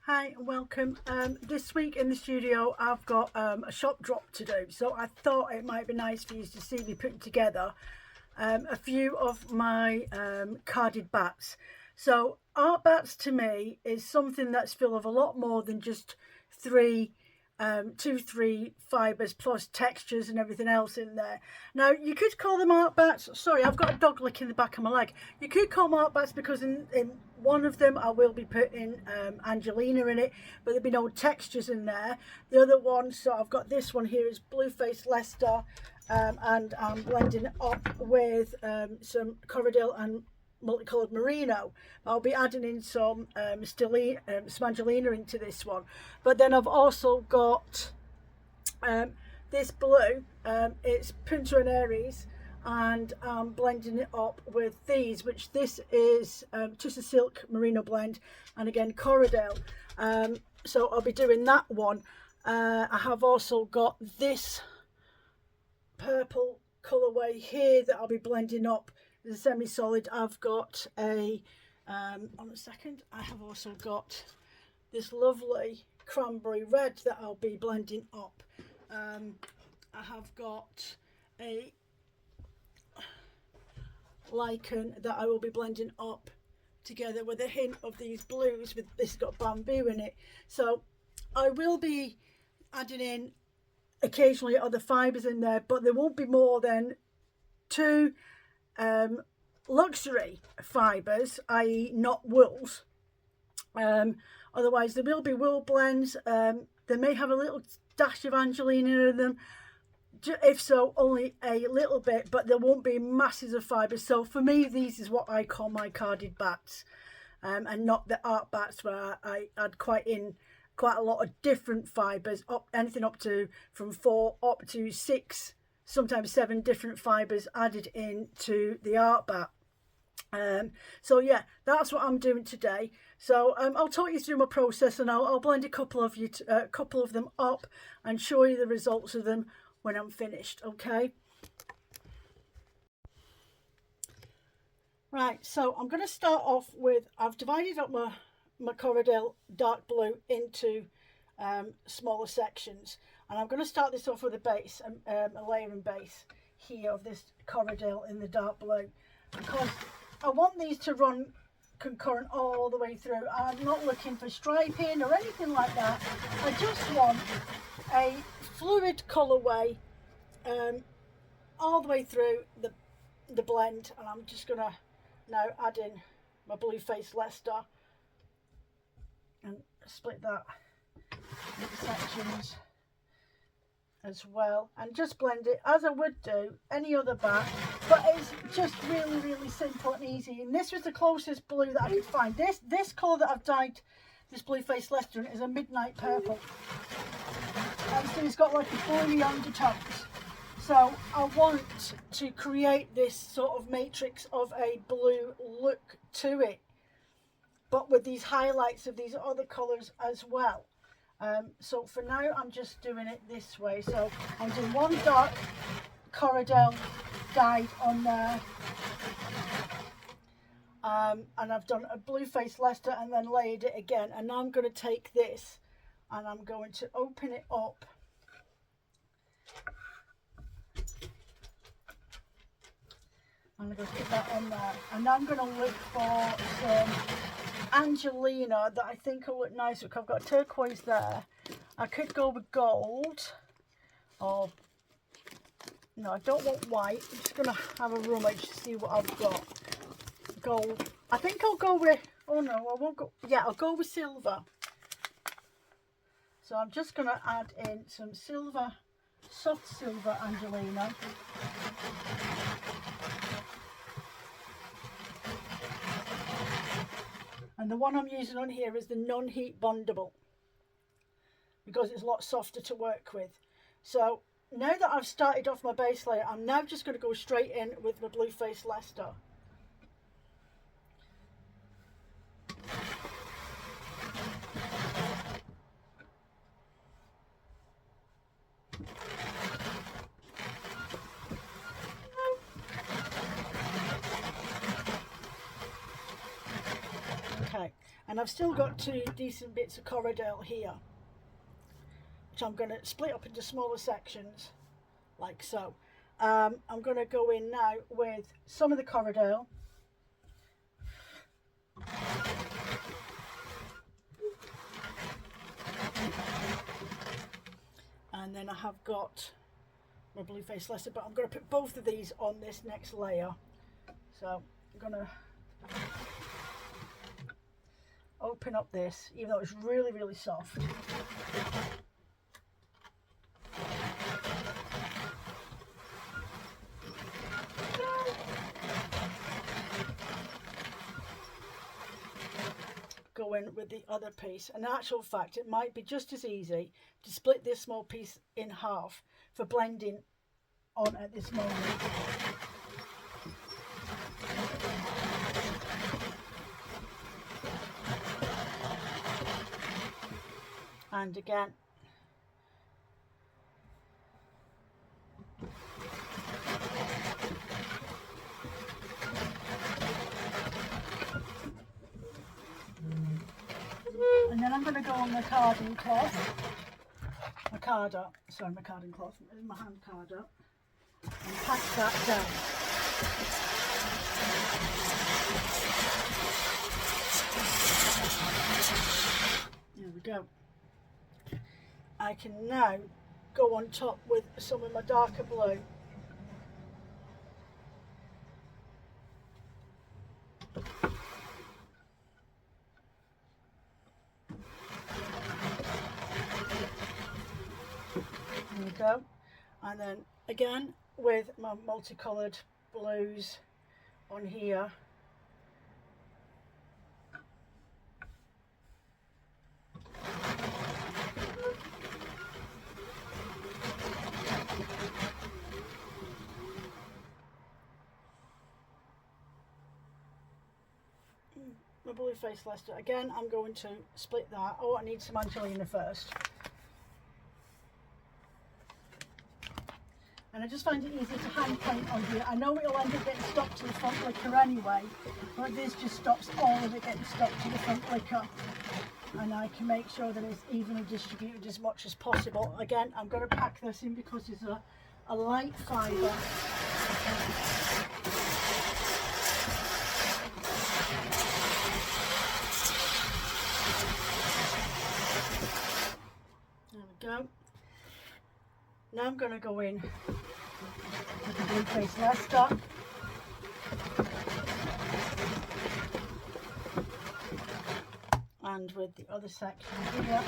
Hi and welcome. This week in the studio I've got a shop drop to do, so I thought it might be nice for you to see me putting together a few of my carded bats. So art bats to me is something that's full of a lot more than just three 2 3 fibers plus textures and everything else in there. Now you could call them art bats. Sorry, I've got a dog licking the back of my leg. You could call them art bats because in one of them I will be putting Angelina in it, but there'll be no textures in there. The other one, so I've got this one here, is Blueface Leicester, and I'm blending it up with some Corriedale and multicoloured merino. I'll be adding in some Smangelina into this one, but then I've also got this blue, it's Punta and Aries, and I'm blending it up with these, which this is Tussa Silk Merino blend, and again Corriedale. So I'll be doing that one. I have also got this purple colourway here that I'll be blending up as a semi-solid. I've got a on a second, I have also got this lovely cranberry red that I'll be blending up. I have got a lichen that I will be blending up together with a hint of these blues. With this, got bamboo in it, so I will be adding in occasionally other fibres in there, but there won't be more than two luxury fibres, i.e. not wools. Otherwise there will be wool blends. They may have a little dash of Angelina in them, if so only a little bit, but there won't be masses of fibres. So for me, these is what I call my carded bats, and not the art bats where I add quite a lot of different fibres, up anything up to from 4 up to 6, sometimes 7 different fibres added into the art bat. So yeah, that's what I'm doing today. So I'll talk you through my process, and I'll blend a couple of them up and show you the results of them when I'm finished. Okay. Right, so I'm going to start off with, I've divided up my Corriedale dark blue into smaller sections, and I'm going to start this off with a base, a layering base here of this Corriedale in the dark blue, because I want these to run concurrent all the way through. I'm not looking for striping or anything like that. I just want a fluid colourway all the way through the blend, and I'm just going to now add in my Blueface Leicester and split that into sections as well, and just blend it as I would do any other bat, but it's just really simple and easy. And this was the closest blue that I could find. This colour that I've dyed this Blueface Leicester in is a midnight purple, and so it's got like a bluey undertones. So I want to create this sort of matrix of a blue look to it, but with these highlights of these other colours as well. So for now I'm just doing it this way. So I'm doing one dark Corriedale dyed on there, and I've done a Blueface Leicester and then layered it again, and now I'm going to take this and I'm going to open it up and I'm going to put that on there, and now I'm going to look for some Angelina that I think will look nice. Look, I've got turquoise there. I could go with gold, or no, I don't want white. I'm just going to have a rummage to see what I've got. Gold. I think I'll go with, oh no, I won't go, yeah, I'll go with silver. So I'm just going to add in some silver, soft silver Angelina. And the one I'm using on here is the non-heat bondable, because it's a lot softer to work with. So now that I've started off my base layer, I'm now just going to go straight in with my Blueface Leicester. Okay, And I've still got 2 decent bits of Corriedale here, which I'm going to split up into smaller sections, like so. I'm going to go in now with some of the Corriedale. And then I have got my Blueface Leicester, but I'm going to put both of these on this next layer. So I'm going to open up this, even though it's really, really soft. Go in with the other piece. And in actual fact, it might be just as easy to split this small piece in half for blending on at this moment. And again, and then I'm going to go on the carding cloth, my carding cloth, my hand carder, and pack that down. There we go. I can now go on top with some of my darker blue. There we go. And then again with my multicoloured blues on here. My Blueface Leicester. Again, I'm going to split that. Oh, I need some Angelina first. And I just find it easy to hand paint on here. I know it'll end up getting stuck to the front liquor anyway, but this just stops all of it getting stuck to the front liquor. And I can make sure that it's evenly distributed as much as possible. Again, I'm going to pack this in because it's a light fibre. There we go. Now I'm going to go in with the Blueface Leicester. And with the other section here.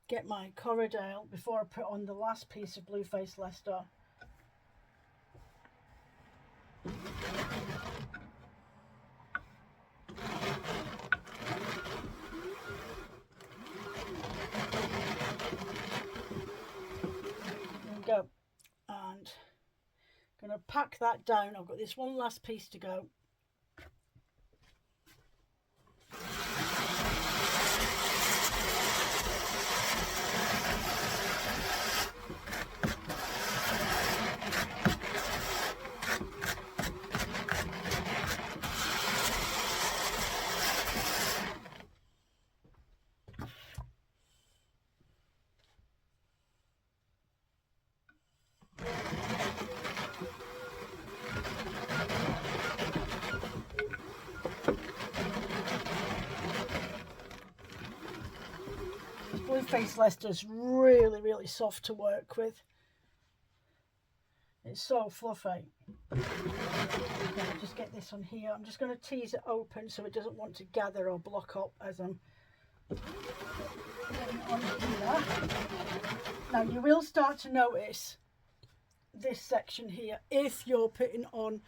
Get my Corriedale before I put on the last piece of Blueface Leicester. There we go. And I'm going to pack that down. I've got this one last piece to go. Blueface Leicester's really, really soft to work with. It's so fluffy. Okay, just get this on here. I'm just going to tease it open so it doesn't want to gather or block up as I'm getting it on here. Now you will start to notice this section here if you're putting on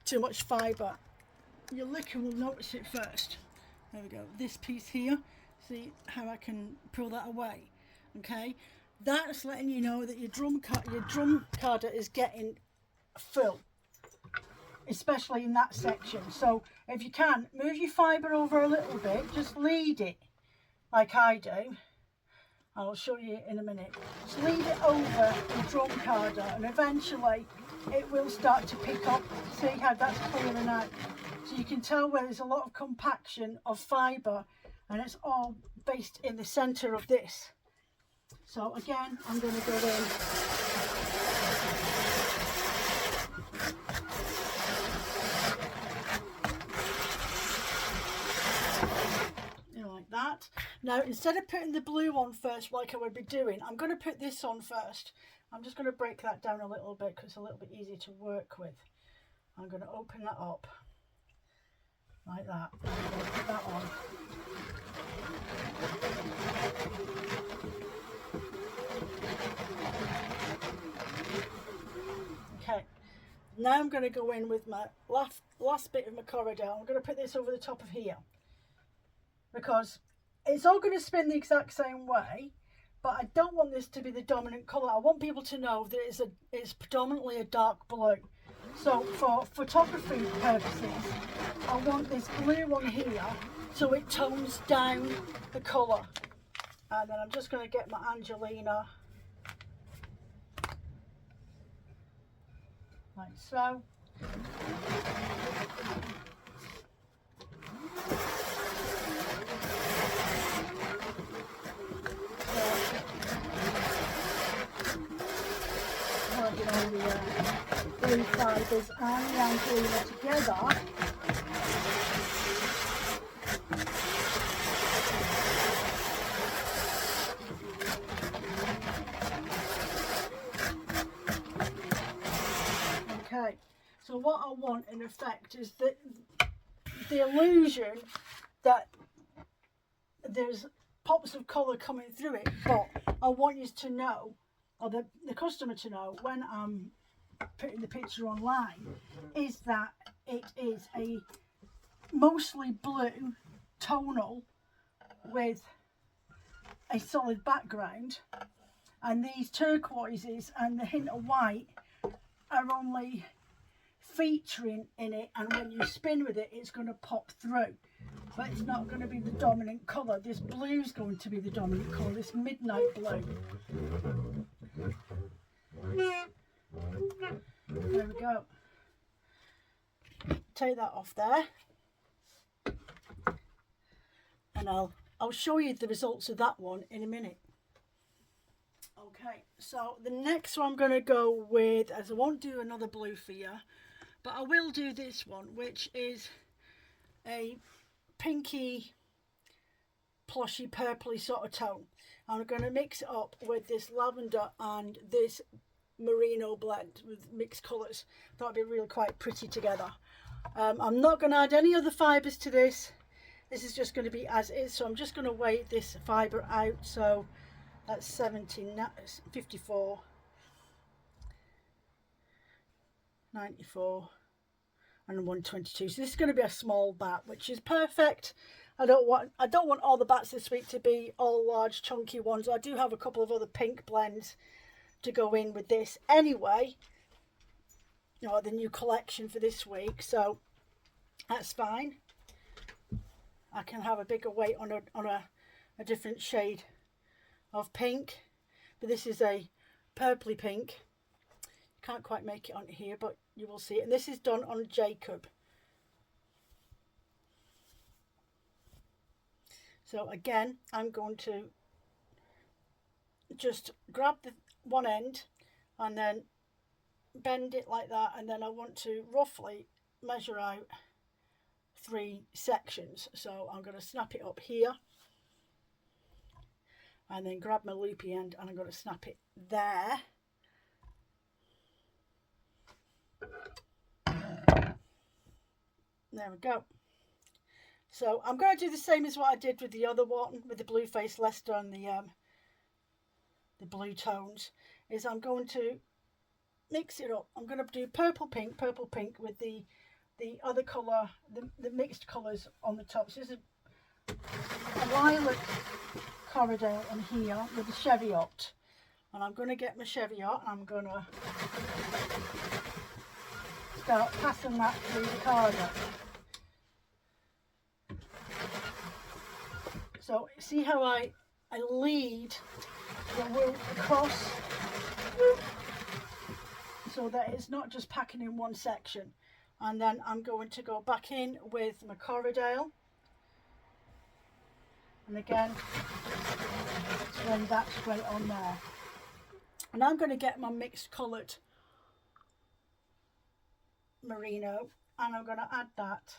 too much fibre. Your liquor will notice it first. There we go. This piece here. See how I can pull that away? Okay, that's letting you know that your drum carder is getting full. especially in that section. So if you can, move your fibre over a little bit, just lead it like I do. I'll show you in a minute. Just lead it over the drum carder and eventually it will start to pick up. See how that's clearing out? So you can tell where there's a lot of compaction of fibre and it's all based in the centre of this. So again, I'm going to go in. Like that. Now instead of putting the blue on first like I would be doing, I'm going to put this on first. I'm just going to break that down a little bit because it's a little bit easier to work with. I'm going to open that up like that. I'm going to put that on. Okay, now I'm going to go in with my last bit of my corridor. I'm going to put this over the top of here, because it's all going to spin the exact same way, but I don't want this to be the dominant colour. I want people to know that it's predominantly a dark blue. So for photography purposes, I want this blue one here so it tones down the colour. And then I'm just going to get my Angelina like so. Working on the blue fibres and the Angelina together. Okay, so what I want in effect is that the illusion that there's pops of colour coming through it, but I want you to know, or the customer to know, when I'm putting the picture online, is that it is a mostly blue tonal with a solid background, and these turquoises and the hint of white are only featuring in it, and when you spin with it it's going to pop through, but it's not going to be the dominant colour. This blue's going to be the dominant colour, this midnight blue. There we go. Take that off there, and I'll show you the results of that one in a minute. Okay, so the next one I'm going to go with, as I won't do another blue for you, but I will do this one, which is a pinky, plushy, purpley sort of tone. I'm going to mix it up with this lavender and this merino blend with mixed colours. That'll be really quite pretty together. I'm not going to add any other fibres to this. This is just going to be as is, so I'm just going to weigh this fibre out. So that's 54, 94 and 122. So this is going to be a small bat, which is perfect. I don't want all the bats this week to be all large chunky ones. I do have a couple of other pink blends to go in with this anyway, you know, the new collection for this week, so that's fine. I can have a bigger weight on a different shade of pink, but this is a purpley pink. Can't quite make it on here, but you will see it. And this is done on Jacob. So again, I'm going to just grab the one end and then bend it like that, and then I want to roughly measure out 3 sections. So I'm going to snap it up here and then grab my loopy end and I'm going to snap it there. There we go. So I'm going to do the same as what I did with the other one, with the Blueface Leicester and the blue tones, is I'm going to mix it up. I'm going to do purple pink with the other colour, the mixed colours on the top. So this is a lilac corridor in here with the Cheviot, and I'm going to get my Cheviot and I'm going to start passing that through the carder. So see how I lead the wool across so that it's not just packing in one section. And then I'm going to go back in with my Corriedale, and again blend that straight on there. And I'm going to get my mixed coloured merino and I'm going to add that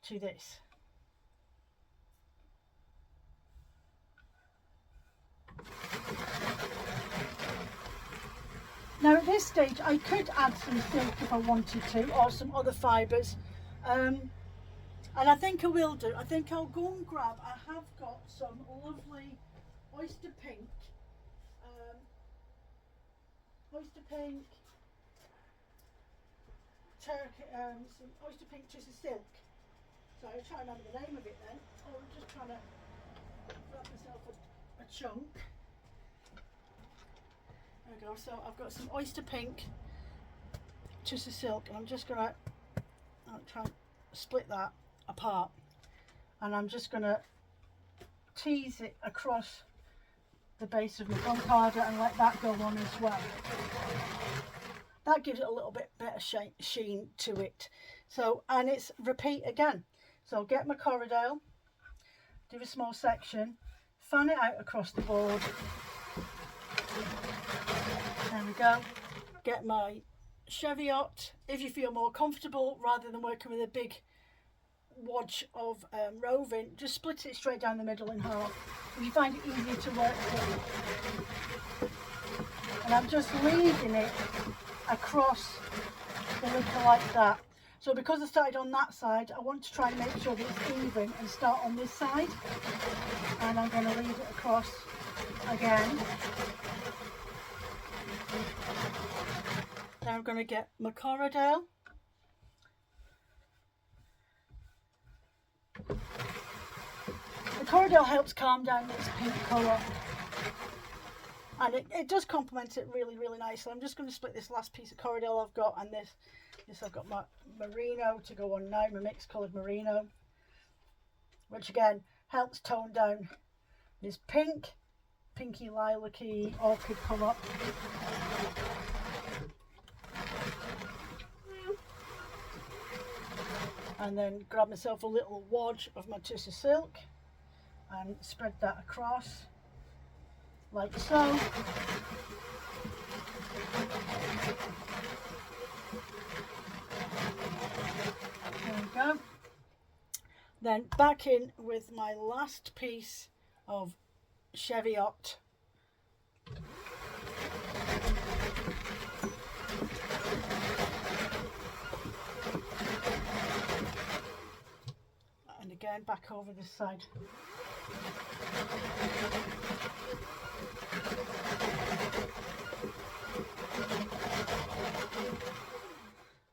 to this. Now at this stage I could add some silk if I wanted to, or some other fibres, and I think I will do. I think I'll go and grab, I have got some lovely oyster pink, some oyster pink tissue silk. So I'll try and remember the name of it then, or I'm just trying to grab myself a chunk. There we go. So I've got some oyster pink tissue silk, and I'm just going to try and split that apart, and I'm just going to tease it across the base of my front carder and let that go on as well. That gives it a little bit better sheen to it. So, and it's repeat again. So get my Corriedale, do a small section, fan it out across the board. There we go. Get my Cheviot. If you feel more comfortable, rather than working with a big wodge of roving, just split it straight down the middle in half if you find it easier to work with. And I'm just leading it across the wicker like that. So because I started on that side, I want to try and make sure that it's even and start on this side. And I'm going to lead it across again. Now I'm going to get my Corriedale. The Corriedale helps calm down this pink colour, and it does complement it really, really nicely. I'm just going to split this last piece of Corriedale I've got, and this I've got my merino to go on now, my mixed coloured merino, which again helps tone down this pinky lilac-y orchid colour. And then grab myself a little wodge of my tissue silk and spread that across like so. There we go. Then back in with my last piece of Cheviot. And again back over this side.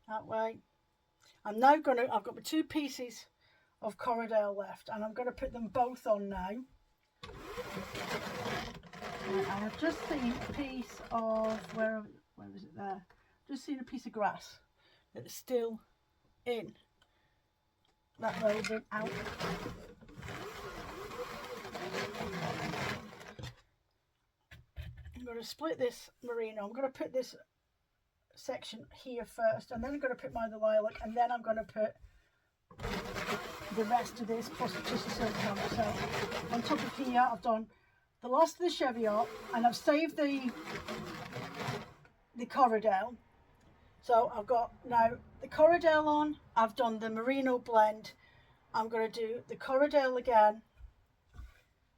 That way. I'm now I've got my two pieces of Corriedale left, and I'm going to put them both on now. And I've just seen a piece of, where was it there? Just seen a piece of grass that's still in that woven out. I'm going to split this merino. I'm going to put this section here first, and then I'm going to put my other lilac, and then I'm going to put the rest of this plus the tissue silk on. So on top of here I've done the last of the Cheviot, and I've saved the Corriedale. So I've got now the Corriedale on, I've done the merino blend, I'm going to do the Corriedale again,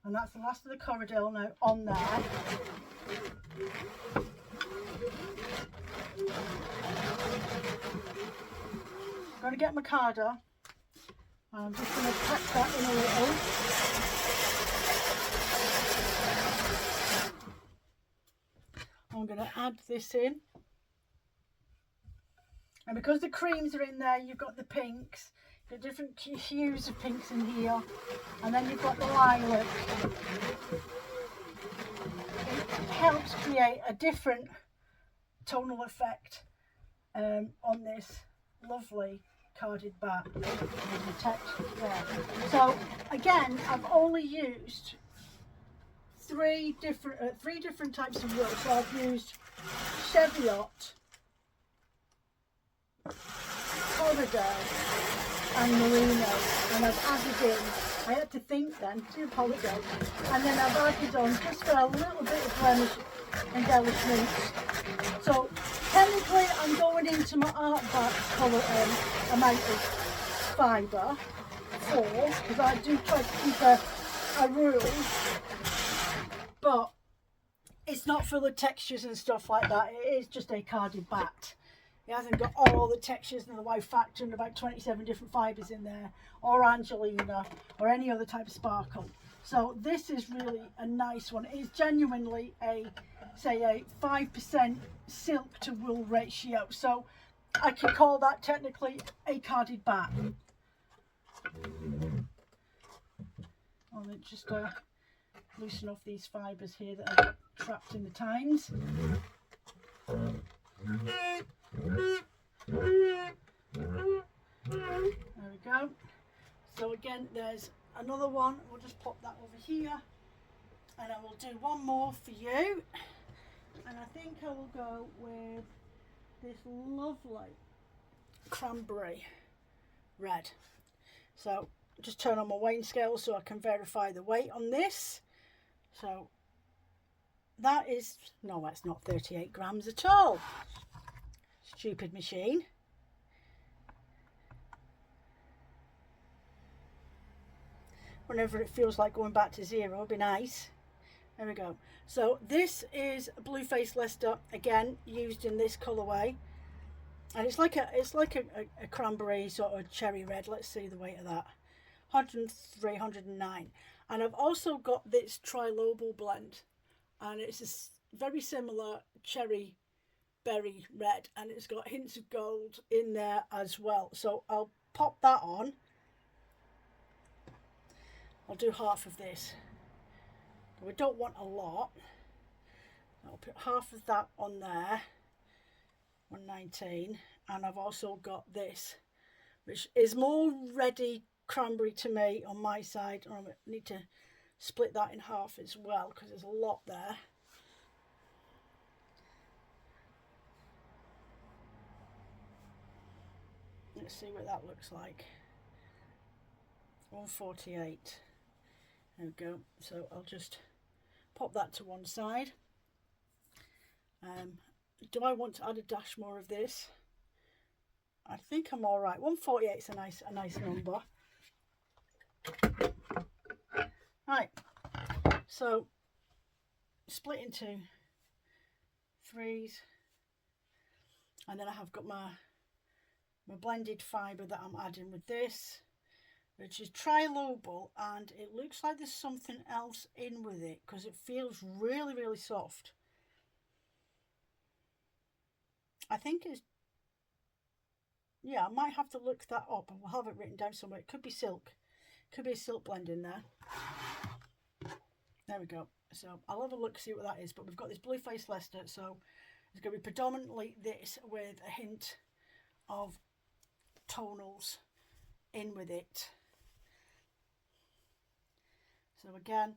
and that's the last of the Corriedale now on there. I'm going to get my carder, and I'm just going to tuck that in a little. I'm going to add this in, and because the creams are in there, you've got the pinks, the different hues of pinks in here, and then you've got the lilac. It helps create a different tonal effect on this lovely carded back with the texture there. So again, I've only used three different types of wool. So I've used Cheviot, Corridor and Merino, and I've added in, I had to think then, do apologise, and then I've added on just for a little bit of blemish embellishment. So technically I'm going into my art back colour amount of fibre, 4, because I do try to keep a rule, but it's not full of textures and stuff like that. It is just a carded bat. It hasn't got all the textures and the wow factor and about 27 different fibres in there, or Angelina, or any other type of sparkle. So this is really a nice one. It's genuinely a, say, a 5% silk to wool ratio. So I can call that technically a carded bat. I'll just loosen off these fibres here that are trapped in the tines. There we go. So again, there's another one. We'll just pop that over here, and I will do one more for you. And I think I will go with this lovely cranberry red. So just turn on my weighing scale so I can verify the weight on this. So that is, no, that's not 38 grams at all. Stupid machine. Whenever it feels like going back to 0, it'll be nice. There we go. So this is Blueface Leicester, again used in this colourway, and it's like a cranberry sort of cherry red. Let's see the weight of that. 103, 109. And I've also got this Trilobal blend, and it's a very similar cherry berry red, and it's got hints of gold in there as well. So I'll pop that on. I'll do half of this. We don't want a lot. I'll put half of that on there, 119, and I've also got this, which is more ready cranberry to me on my side. I need to split that in half as well because there's a lot there. Let's see what that looks like. 148. There we go. So I'll just pop that to one side. Do I want to add a dash more of this? I think I'm all right. 148 is a nice number. Right. So split into 3s, and then I have got my blended fibre that I'm adding with this, which is Trilobal, and it looks like there's something else in with it because it feels really, really soft. I think it's, yeah, I might have to look that up. I will have it written down somewhere. It could be silk. Could be a silk blend in there. There we go. So I'll have a look, see what that is. But we've got this Blueface Leicester, so it's going to be predominantly this with a hint of tonals in with it. So again,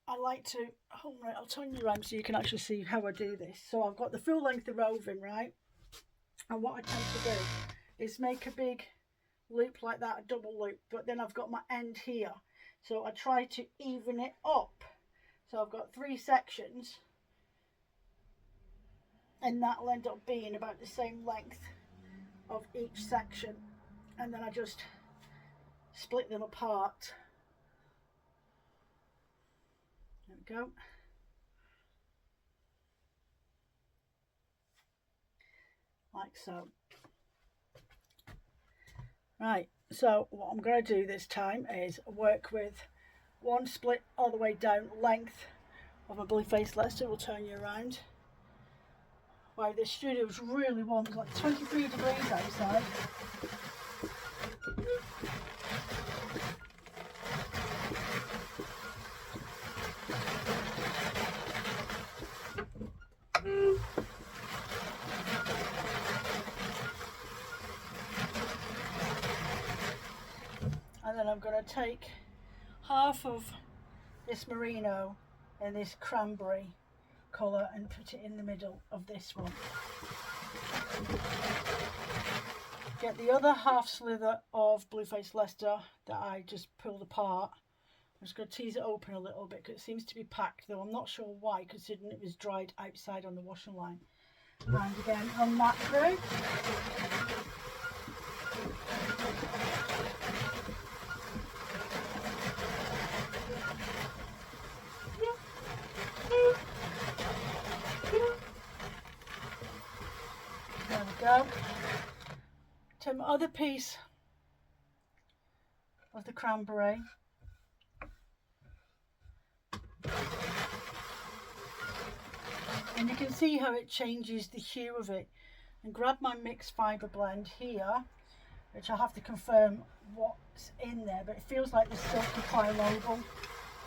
I like to, oh right, I'll turn you around so you can actually see how I do this. So I've got the full length of roving, right? And what I tend to do is make a big loop like that, a double loop, but then I've got my end here. So I try to even it up. So I've got 3 sections, and that'll end up being about the same length of each section. And then I just split them apart. There we go. Like so. Right, so what I'm going to do this time is work with one split all the way down length of a Blueface Leicester. We'll turn you around. Wow, this studio is really warm. It's like 23 degrees outside. then I'm going to take half of this merino and this cranberry colour and put it in the middle of this one. Get the other half slither of Blueface Leicester that I just pulled apart. I'm just going to tease it open a little bit because it seems to be packed, though I'm not sure why, considering it was dried outside on the washing line. And again, run that through. There we go. Take my other piece of the cranberry. And you can see how it changes the hue of it. And grab my mixed fibre blend here, which I have to confirm what's in there, but it feels like the Silky Trilobal,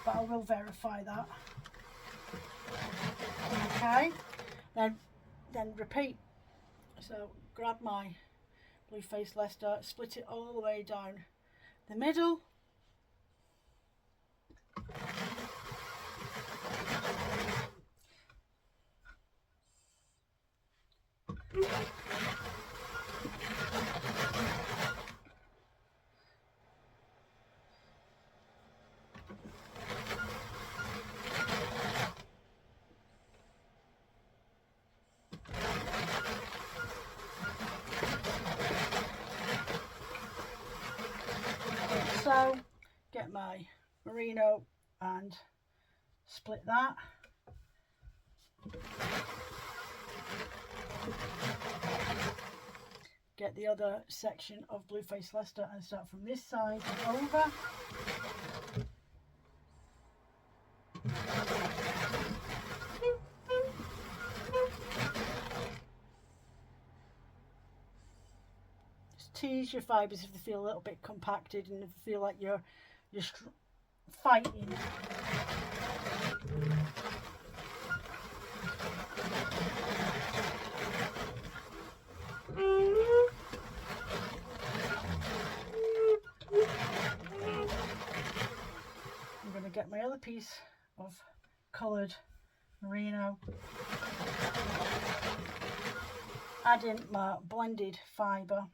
but I will verify that. Okay, then repeat. So grab my Blueface Leicester, split it all the way down the middle. So get my merino and split that. Get the other section of Blueface Leicester and start from this side and over. Just tease your fibres if they feel a little bit compacted and if you feel like you're fighting. I'm going to get my other piece of coloured merino, add in my blended fibre,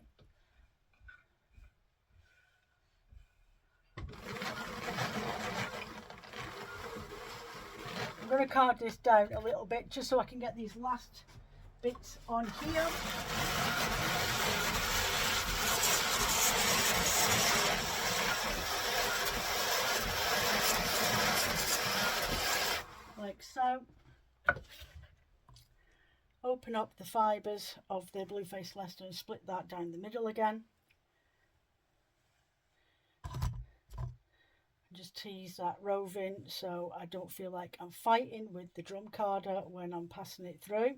I'm going to card this down a little bit just so I can get these last bits on here. Like so. Open up the fibres of the Blueface Leicester and split that down the middle again. Just tease that roving so I don't feel like I'm fighting with the drum carder when I'm passing it through.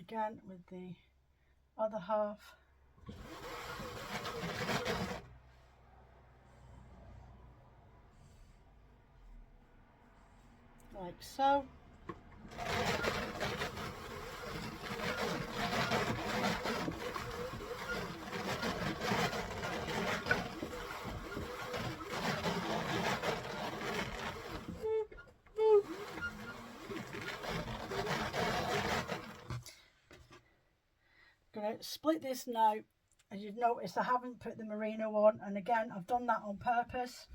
Again with the other half. Like so. Going to split this now. As you've noticed, I haven't put the merino on, and again I've done that on purpose.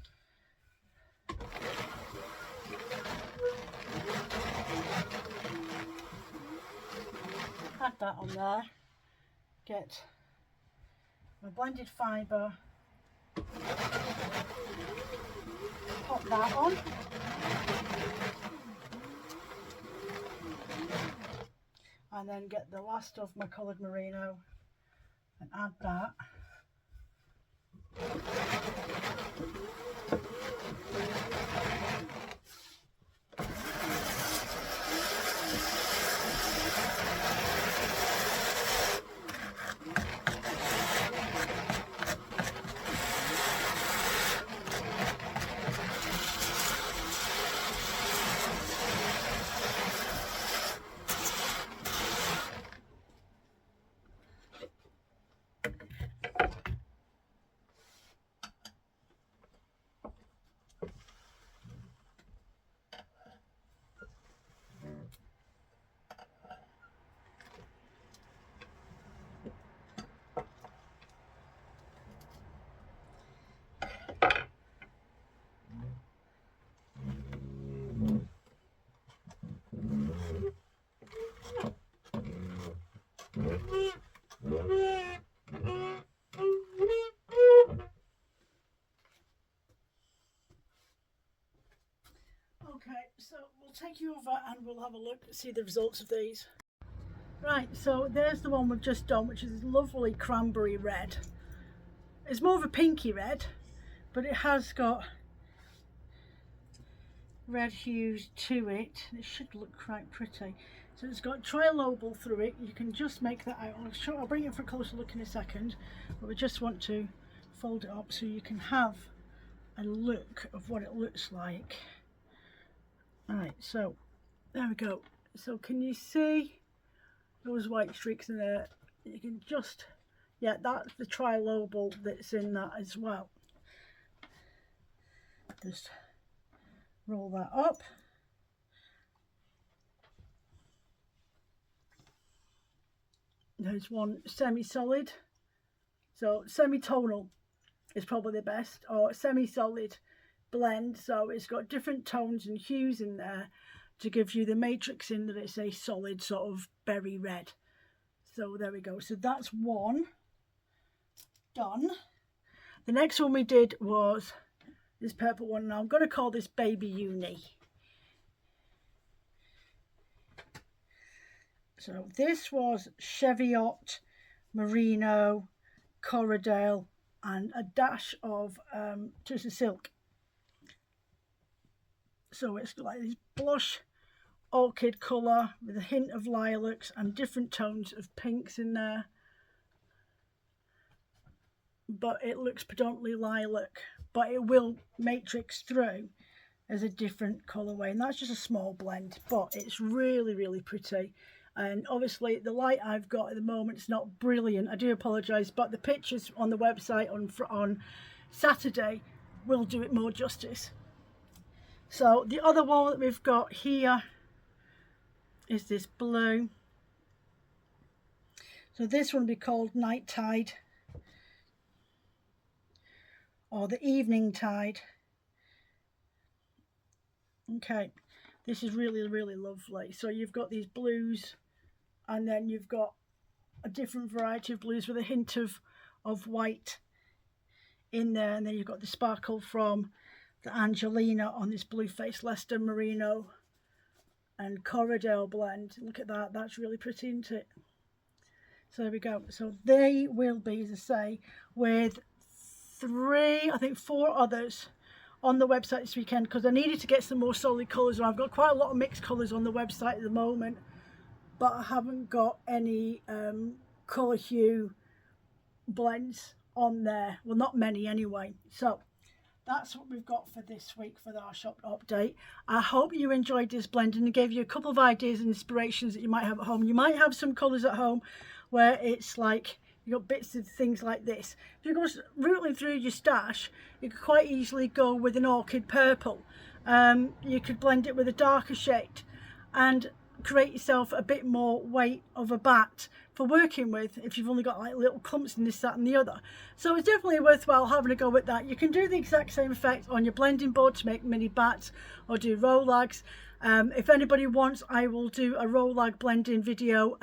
Add that on there. Get my blended fibre, pop that on. And then get the last of my coloured merino and add that. Okay, so we'll take you over and we'll have a look to see the results of these. Right, so there's the one we've just done, which is lovely cranberry red. It's more of a pinky red, but it has got red hues to it. It should look quite pretty. So it's got trilobal through it. You can just make that out. I'll bring it for a closer look in a second, but we just want to fold it up so you can have a look of what it looks like. Right, so there we go. So can you see those white streaks in there? You can just, yeah, that's the trilobal that's in that as well. Just roll that up. There's one semi-solid. So semi-tonal is probably the best, or semi-solid blend. So it's got different tones and hues in there to give you the matrix in that it's a solid sort of berry red. So there we go. So that's one done. The next one we did was this purple one, and I'm going to call this Baby Uni. So this was Cheviot, Merino, Corriedale, and a dash of Twisted Silk. So it's like this blush orchid colour with a hint of lilacs and different tones of pinks in there. But it looks predominantly lilac, but it will matrix through as a different colourway, and that's just a small blend, but it's really, really pretty. And obviously the light I've got at the moment is not brilliant. I do apologise, but the pictures on the website on Saturday will do it more justice. So the other one that we've got here is this blue. So this one will be called Night Tide, or the Evening Tide. Okay, this is really, really lovely. So you've got these blues, and then you've got a different variety of blues with a hint of white in there, and then you've got the sparkle from the Angelina on this Blueface Leicester Merino and Corriedale blend. Look at that, that's really pretty, isn't it? So there we go. So they will be, as I say, with 4 others on the website this weekend, because I needed to get some more solid colours. I've got quite a lot of mixed colours on the website at the moment, but I haven't got any colour hue blends on there. Well, not many anyway. So that's what we've got for this week for our shop update. I hope you enjoyed this blending and gave you a couple of ideas and inspirations that you might have at home. You might have some colours at home where it's like you've got bits of things like this. If you go rooting through your stash, you could quite easily go with an orchid purple. You could blend it with a darker shade and create yourself a bit more weight of a bat for working with if you've only got like little clumps in this, that and the other. So it's definitely worthwhile having a go with that. You can do the exact same effect on your blending board to make mini bats or do rollags. If anybody wants, I will do a rollag blending video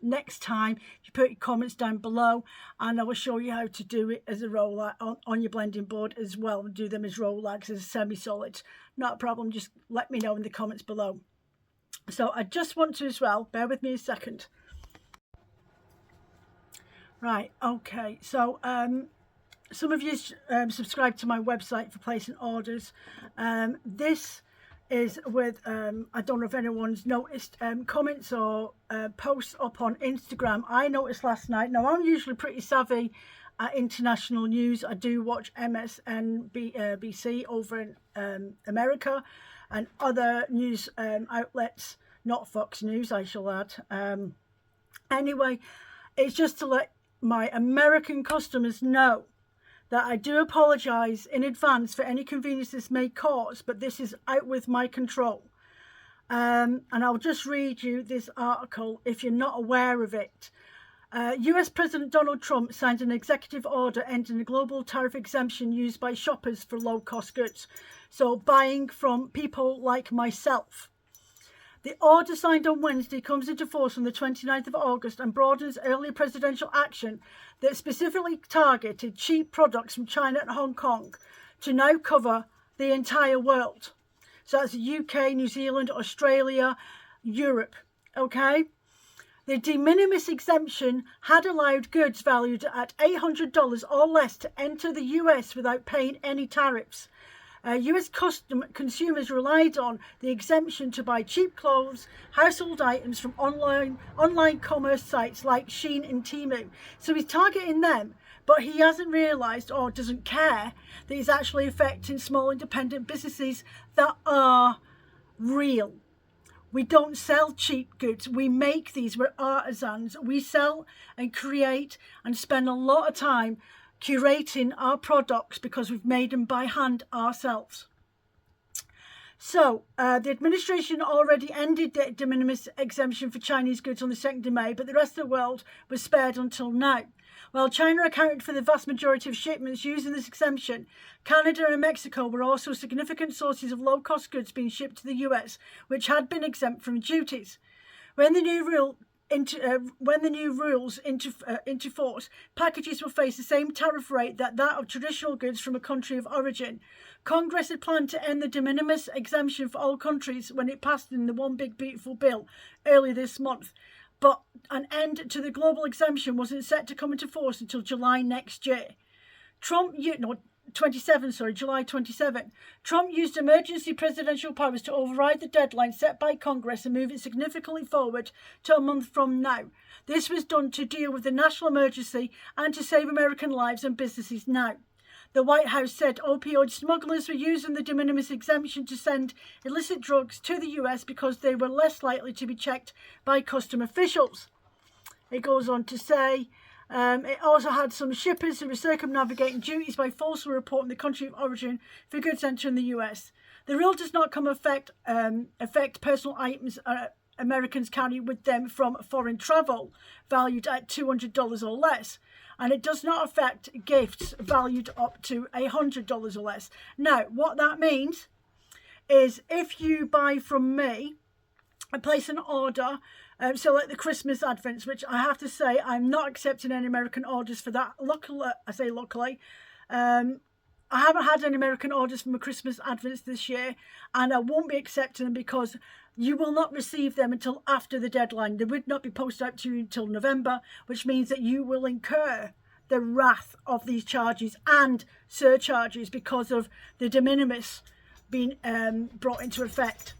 next time. You put your comments down below and I will show you how to do it as a rollag on your blending board as well, and do them as rollags, as semi-solids. Not a problem, just let me know in the comments below. So I just want to as well, bear with me a second. Right, okay, so some of you subscribe to my website for placing orders. This is with, I don't know if anyone's noticed, comments or posts up on Instagram. I noticed last night. Now, I'm usually pretty savvy at international news. I do watch MSNBC over in America and other news outlets, not Fox News, I shall add. Anyway, it's just to let my American customers know that I do apologise in advance for any inconvenience this may cause, but this is out with my control. And I'll just read you this article if you're not aware of it. US President Donald Trump signed an executive order ending the global tariff exemption used by shoppers for low-cost goods. So buying from people like myself. The order signed on Wednesday comes into force on the 29th of August and broadens earlier presidential action that specifically targeted cheap products from China and Hong Kong to now cover the entire world. So that's the UK, New Zealand, Australia, Europe. Okay? The de minimis exemption had allowed goods valued at $800 or less to enter the US without paying any tariffs. US consumers relied on the exemption to buy cheap clothes, household items from online commerce sites like Shein and Temu. So he's targeting them, but he hasn't realised or doesn't care that he's actually affecting small independent businesses that are real. We don't sell cheap goods. We make these. We're artisans. We sell and create and spend a lot of time curating our products because we've made them by hand ourselves. So the administration already ended the de minimis exemption for Chinese goods on the 2nd of May, but the rest of the world was spared until now. While China accounted for the vast majority of shipments using this exemption, Canada and Mexico were also significant sources of low-cost goods being shipped to the US, which had been exempt from duties. When the new rules into force, packages will face the same tariff rate that of traditional goods from a country of origin. Congress had planned to end the de minimis exemption for all countries when it passed in the One Big Beautiful Bill earlier this month. But an end to the global exemption wasn't set to come into force until July next year. July 27. Trump used emergency presidential powers to override the deadline set by Congress and move it significantly forward to a month from now. This was done to deal with the national emergency and to save American lives and businesses now. The White House said opioid smugglers were using the de minimis exemption to send illicit drugs to the US because they were less likely to be checked by custom officials. It goes on to say it also had some shippers who were circumnavigating duties by falsely reporting the country of origin for goods entering the US. The rule does not affect personal items Americans carry with them from foreign travel valued at $200 or less. And it does not affect gifts valued up to $100 or less. Now, what that means is if you buy from me and place an order, so like the Christmas Advents, which I have to say I'm not accepting any American orders for that. Luckily, I haven't had any American orders from a Christmas Advents this year, and I won't be accepting them because you will not receive them until after the deadline. They would not be posted out to you until November, which means that you will incur the wrath of these charges and surcharges because of the de minimis being brought into effect.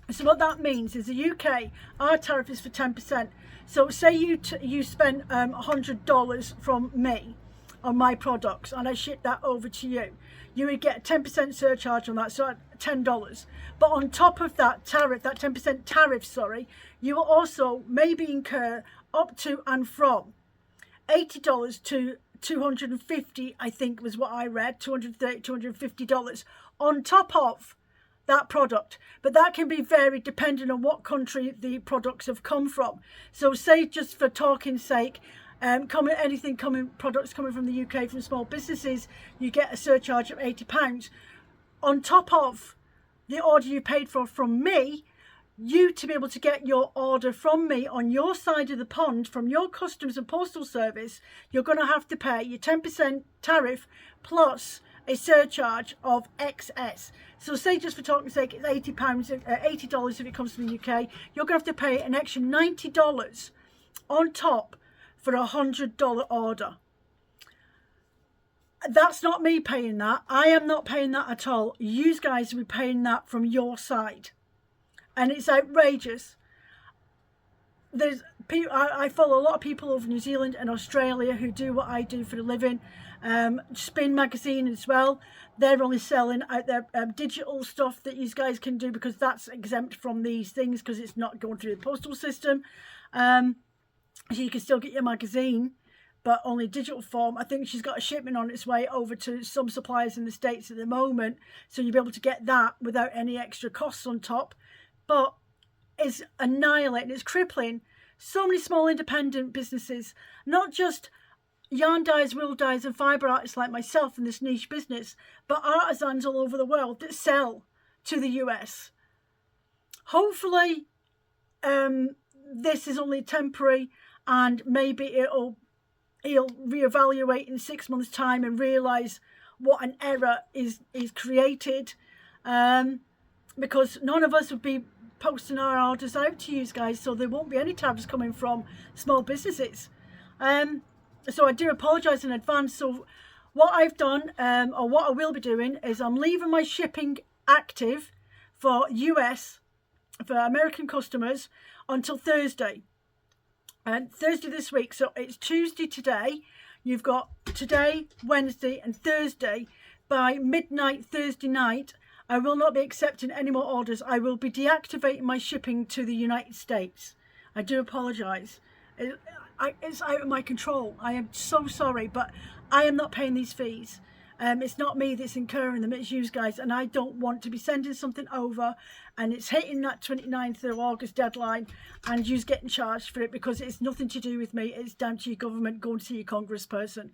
So what that means is the UK, our tariff is for 10%. So say you spend $100 from me on my products and I ship that over to you, you would get a 10% surcharge on that, so $10. But on top of that tariff, that 10% tariff, you will also maybe incur up to and from $80 to $250, I think was what I read, $230, $250 on top of that product. But that can be varied depending on what country the products have come from. So say, just for talking's sake, products coming from the UK from small businesses, you get a surcharge of £80 on top of the order you paid for from me. You, to be able to get your order from me on your side of the pond from your customs and postal service, you're going to have to pay your 10% tariff plus a surcharge of excess. So say, just for talking's sake, it's $80 if it comes from the UK. You're going to have to pay an extra $90 on top for a $100 order. That's not me paying that. I am not paying that at all. You guys will be paying that from your side. And it's outrageous. I follow a lot of people over New Zealand and Australia who do what I do for a living. Spin magazine as well. They're only selling out their digital stuff that you guys can do because that's exempt from these things because it's not going through the postal system. So you can still get your magazine, but only digital form. I think she's got a shipment on its way over to some suppliers in the States at the moment. So you'll be able to get that without any extra costs on top. But it's annihilating, it's crippling so many small independent businesses, not just yarn dyes, wool dyes and fibre artists like myself in this niche business, but artisans all over the world that sell to the US. hopefully this is only temporary, and maybe he'll reevaluate in 6 months' time and realise what an error is created, because none of us would be posting our orders out to you guys, so there won't be any tariffs coming from small businesses. So I do apologise in advance. So what I've done, or what I will be doing, is I'm leaving my shipping active for US, for American customers, until Thursday. And Thursday this week, so it's Tuesday today. You've got today, Wednesday and Thursday. By midnight Thursday night, I will not be accepting any more orders. I will be deactivating my shipping to the United States. I do apologise. It's out of my control. I am so sorry, but I am not paying these fees. It's not me that's incurring them, it's you guys, and I don't want to be sending something over and it's hitting that 29th of August deadline and you's getting charged for it, because it's nothing to do with me. It's down to your government. Go and see your congressperson.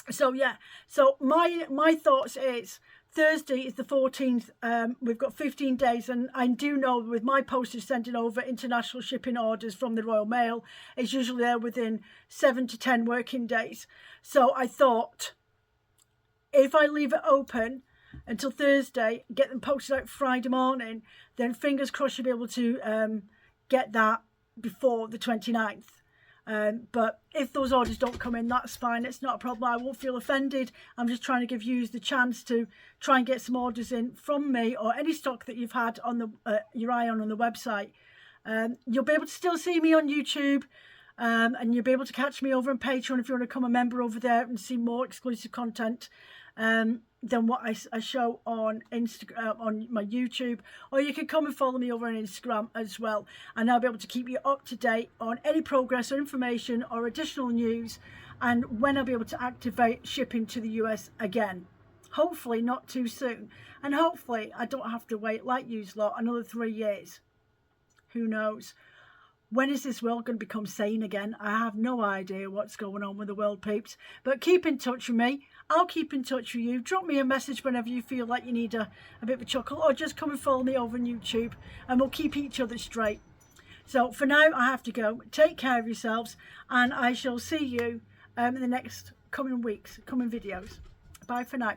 So yeah, so my thoughts is Thursday is the 14th. We've got 15 days, and I do know with my postage sending over international shipping orders from the Royal Mail, it's usually there within 7 to 10 working days. So I thought, if I leave it open until Thursday, get them posted out Friday morning, then fingers crossed you'll be able to get that before the 29th. But if those orders don't come in, that's fine. It's not a problem. I won't feel offended. I'm just trying to give you the chance to try and get some orders in from me, or any stock that you've had on the your eye on the website. You'll be able to still see me on YouTube, and you'll be able to catch me over on Patreon if you want to become a member over there and see more exclusive content than what I show on Instagram, on my YouTube. Or you can come and follow me over on Instagram as well, and I'll be able to keep you up to date on any progress or information or additional news, and when I'll be able to activate shipping to the US again. Hopefully not too soon, and hopefully I don't have to wait like you lot another 3 years. Who knows? When is this world going to become sane again? I have no idea what's going on with the world, peeps. But keep in touch with me. I'll keep in touch with you. Drop me a message whenever you feel like you need a bit of a chuckle, or just come and follow me over on YouTube, and we'll keep each other straight. So for now, I have to go. Take care of yourselves, and I shall see you in the next coming weeks, coming videos. Bye for now.